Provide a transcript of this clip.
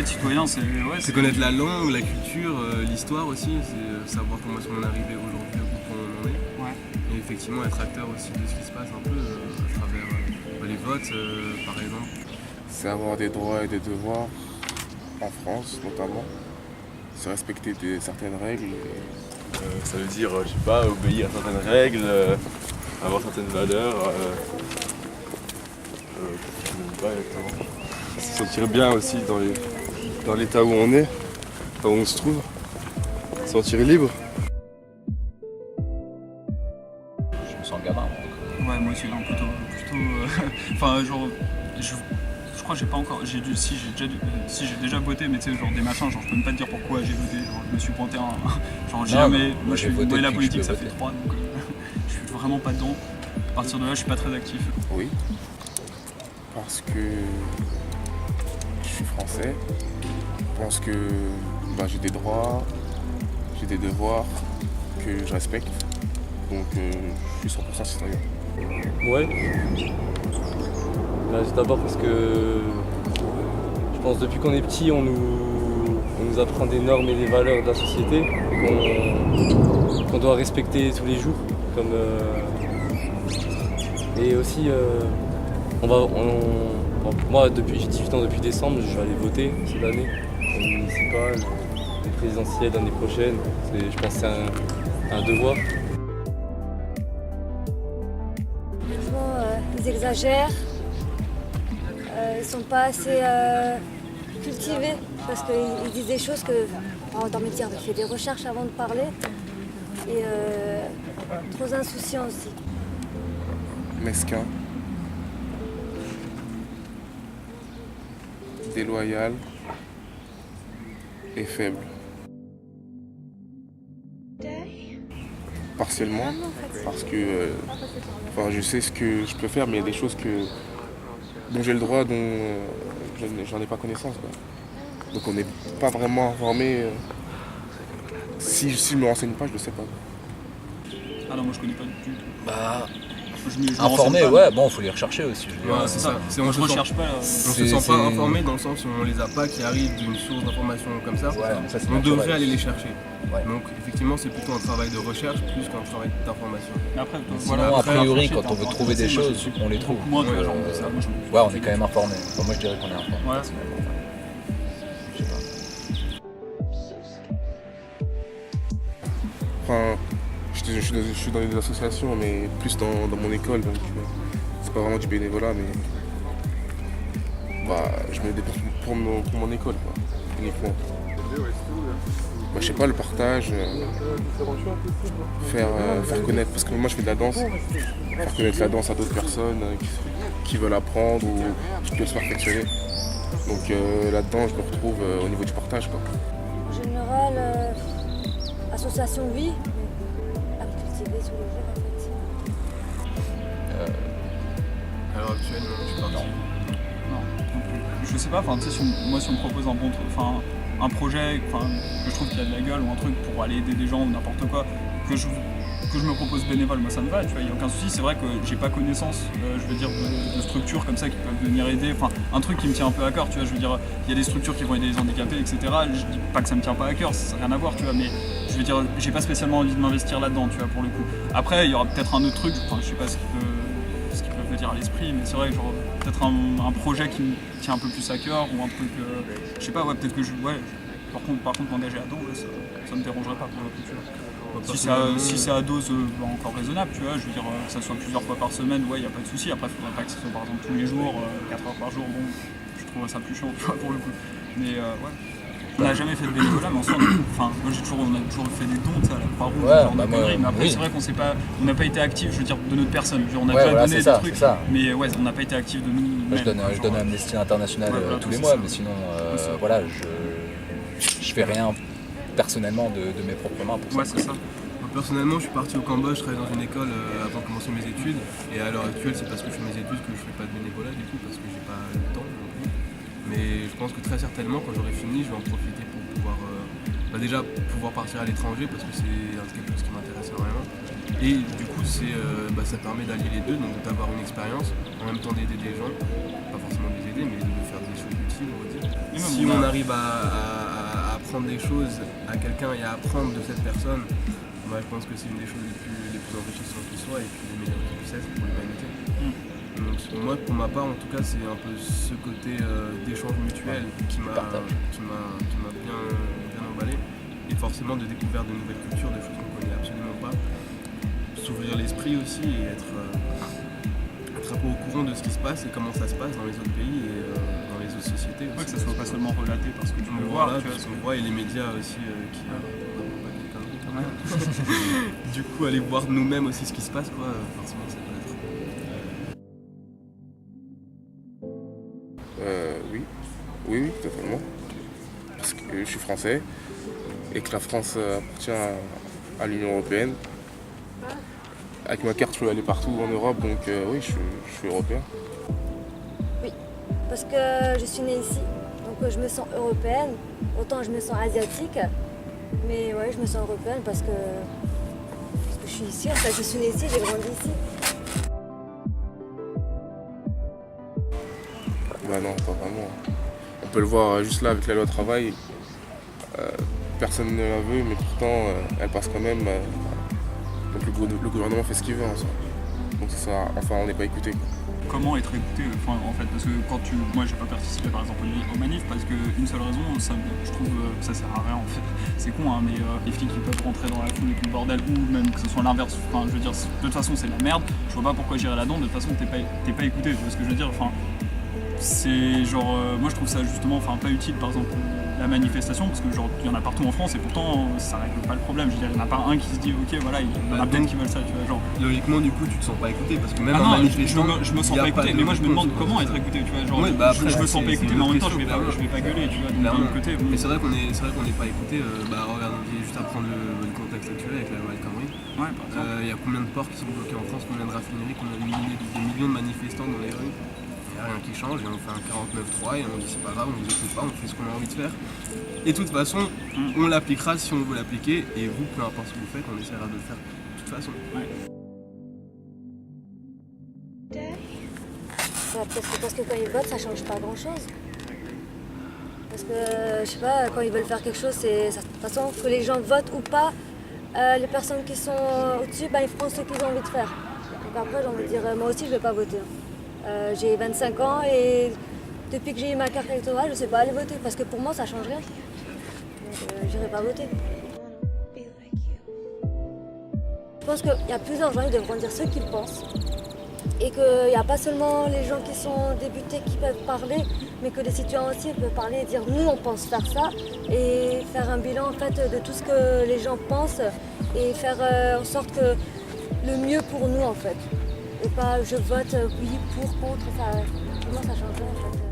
être citoyen, c'est c'est connaître la langue, la culture, l'histoire aussi, c'est savoir comment est-ce qu'on en est arrivé aujourd'hui, où on en est. Ouais. Et effectivement être acteur aussi de ce qui se passe un peu à travers les votes par exemple. C'est avoir des droits et des devoirs en France notamment. C'est respecter certaines règles. Ça veut dire, je sais pas, obéir à certaines règles, avoir certaines valeurs. Je sais pas exactement. Se sentir bien aussi dans l'état où on est, là où on se trouve. Se sentir libre. Je me sens gamin. Ouais, moi aussi, non, plutôt enfin, genre, je crois que j'ai pas encore, j'ai déjà voté, mais tu sais, genre des machins, genre je peux même pas te dire pourquoi j'ai voté, genre je me suis pointé genre j'ai jamais, moi je suis voté la politique, ça fait 3, donc je suis vraiment pas dedans. À partir de là, je suis pas très actif. Oui, parce que je suis français, je pense que j'ai des droits, j'ai des devoirs que je respecte, donc je suis 100% citoyen. Ouais. C'est d'abord parce que je pense depuis qu'on est petit, on nous apprend des normes et des valeurs de la société qu'on doit respecter tous les jours. Et aussi, moi j'ai 18 ans depuis décembre, je vais aller voter cette année, aux municipales, aux présidentielles l'année prochaine. Je pense que c'est un devoir. Ils exagèrent, ils sont pas assez cultivés parce qu'ils disent des choses que, dans mes dire, j'ai fait des recherches avant de parler et trop insouciants aussi. Mesquin, déloyal et faible. Partiellement, parce que je sais ce que je peux faire, mais il y a des choses dont j'ai le droit, dont j'en ai pas connaissance, quoi. Donc on n'est pas vraiment informé. Si je me renseigne pas, je le sais pas. Ah non, moi je connais pas du tout. Informé, ouais, bon, faut les rechercher aussi. Ouais, c'est ça. On se recherche pas. On se sent pas informé dans le sens où on les a pas qui arrivent d'une source d'information comme ça. Ouais, ça c'est on naturel. devrait aller les chercher. Ouais. Donc effectivement c'est plutôt un travail de recherche plus qu'un travail d'information. Mais après, Sinon, a priori, quand on veut trouver des choses, on les trouve. Moi, tu vois, genre, ça, moi, Ouais, on est quand même informé. Enfin, moi, je dirais qu'on est informé. Ouais. Je sais pas. Enfin, je suis dans des associations, mais plus dans mon école, donc c'est pas vraiment du bénévolat, mais je me dépense pour mon école, quoi, uniquement. Je sais pas, le partage, faire connaître, parce que moi je fais de la danse, faire connaître la danse à d'autres personnes qui veulent apprendre ou qui veulent se perfectionner. Donc là-dedans je me retrouve au niveau du partage, quoi. En général, association oui, mais à cultiver tous les jours en fait. À l'heure actuelle, je suis parti. Non, non plus. Je sais pas, enfin, tu sais, si on me propose un projet que je trouve qu'il a de la gueule ou un truc pour aller aider des gens ou n'importe quoi, que je me propose bénévole, moi ça me va, tu vois, il n'y a aucun souci. C'est vrai que j'ai pas connaissance, de structures comme ça qui peuvent venir aider, enfin un truc qui me tient un peu à cœur, tu vois, je veux dire, il y a des structures qui vont aider les handicapés, etc. Je dis pas que ça me tient pas à cœur, ça n'a rien à voir, tu vois, mais je veux dire, j'ai pas spécialement envie de m'investir là-dedans, tu vois, pour le coup. Après, il y aura peut-être un autre truc, je sais pas ce qui peut venir à l'esprit, mais c'est vrai que genre peut-être un projet qui me tient un peu plus à cœur ou un truc, je sais pas, ouais, peut-être que par contre m'engager à dos, ouais, ça me dérangerait pas pour le coup, tu vois. Si c'est à dose encore raisonnable, tu vois, je veux dire, que ça soit plusieurs fois par semaine, ouais, il n'y a pas de souci. Après, il faudrait pas que ce soit par exemple tous les jours, 4 heures par jour, bon, je trouverais ça plus chiant, tu vois, pour le coup. Mais ouais, on n'a jamais fait de bénévolat, mais en soi, on a toujours fait des dons, à la Croix-Rouge, genre de conneries. Mais après, c'est vrai qu'on n'a pas été actifs, je veux dire, de notre personne. On a déjà donné des trucs, mais ouais, on n'a pas été actifs de nous. Je donne à Amnesty International tous les mois, mais sinon, voilà, je fais rien personnellement de mes propres mains pour ça. Ouais, c'est ça. Moi, personnellement, je suis parti au Cambodge, je travaillais dans une école avant de commencer mes études. Et à l'heure actuelle, c'est parce que je fais mes études que je fais pas de bénévolat du tout, parce que j'ai pas le temps non plus. Mais je pense que très certainement, quand j'aurai fini, je vais en profiter pour pouvoir déjà pouvoir partir à l'étranger, parce que c'est quelque chose qui m'intéresse énormément. Et du coup, ça permet d'allier les deux, donc d'avoir une expérience, en même temps d'aider des gens, pas forcément de les aider, mais de faire des choses utiles, on va dire. Si on arrive à apprendre des choses à quelqu'un et à apprendre de cette personne, je pense que c'est une des choses les plus enrichissantes qui soit et puis les meilleures qui puissent être pour l'humanité. Donc moi, pour ma part, en tout cas, c'est un peu ce côté d'échange mutuel qui m'a bien emballé. Et forcément de découvrir de nouvelles cultures, de choses qu'on ne connaît absolument pas. S'ouvrir l'esprit aussi et être un peu au courant de ce qui se passe et comment ça se passe dans les autres pays et dans les autres sociétés. Ouais, que ça soit pas seulement relaté parce que tu peux voir. On voit et les médias aussi du coup, aller voir nous-mêmes aussi ce qui se passe, quoi, forcément, ça peut être. Oui, totalement. Parce que je suis français et que la France appartient à l'Union Européenne. Avec ma carte, je peux aller partout en Europe, donc oui, je suis européen. Oui, parce que je suis née ici, donc je me sens européenne, autant je me sens asiatique, mais ouais, je me sens européenne parce que je suis ici, en fait, je suis née ici, j'ai grandi ici. Bah non, pas vraiment. On peut le voir juste là avec la loi travail. Personne ne la veut, mais pourtant elle passe quand même. Donc le gouvernement fait ce qu'il veut en soi. Donc ça, enfin on n'est pas écouté. Comment être écouté en fait, parce que moi j'ai pas participé par exemple aux manifs parce qu'une seule raison, je trouve ça sert à rien en fait. C'est con hein, mais les flics qui peuvent rentrer dans la foule et tout le bordel ou même que ce soit l'inverse, enfin je veux dire de toute façon c'est de la merde, je vois pas pourquoi j'irais là-dedans, de toute façon t'es pas écouté, tu vois ce que je veux dire, enfin c'est genre moi je trouve ça justement pas utile par exemple la manifestation parce que genre il y en a partout en France et pourtant ça règle pas le problème, je veux dire il n'y en a pas un qui se dit ok voilà il y en a plein qui veulent ça tu vois genre. Logiquement du coup tu te sens pas écouté parce que même en non, manifestant je me sens pas écouté mais moi je me demande comment être écouté tu vois genre après, je me sens pas écouté mais en même temps je vais pas gueuler tu vois donc d'un autre côté mais c'est vrai qu'on n'est pas écouté regarde juste à prendre le contexte actuel avec la loi El Khomri. Il y a combien de ports qui sont bloqués en France, combien de raffineries, combien de millions de manifestants dans les rues. Rien qui change et on fait un 49-3 et on dit c'est pas grave, on vous écoute pas, on fait ce qu'on a envie de faire. Et de toute façon, on l'appliquera si on veut l'appliquer et vous, peu importe ce que vous faites, on essaiera de le faire de toute façon. Ouais. Parce que quand ils votent, ça change pas grand chose. Parce que, je sais pas, quand ils veulent faire quelque chose, c'est de toute façon que les gens votent ou pas, les personnes qui sont au-dessus, ils feront ce qu'ils ont envie de faire. Donc après, j'ai envie de dire, moi aussi, je vais pas voter. J'ai 25 ans et depuis que j'ai eu ma carte électorale, je ne sais pas aller voter parce que pour moi ça change rien. Donc j'irai pas voter. Je pense qu'il y a plusieurs gens qui devront dire ce qu'ils pensent et qu'il n'y a pas seulement les gens qui sont débutés qui peuvent parler, mais que les citoyens aussi peuvent parler et dire nous on pense faire ça et faire un bilan en fait de tout ce que les gens pensent et faire en sorte que le mieux pour nous en fait. Et pas je vote oui, pour, contre, ça, pour moi ça change rien en fait.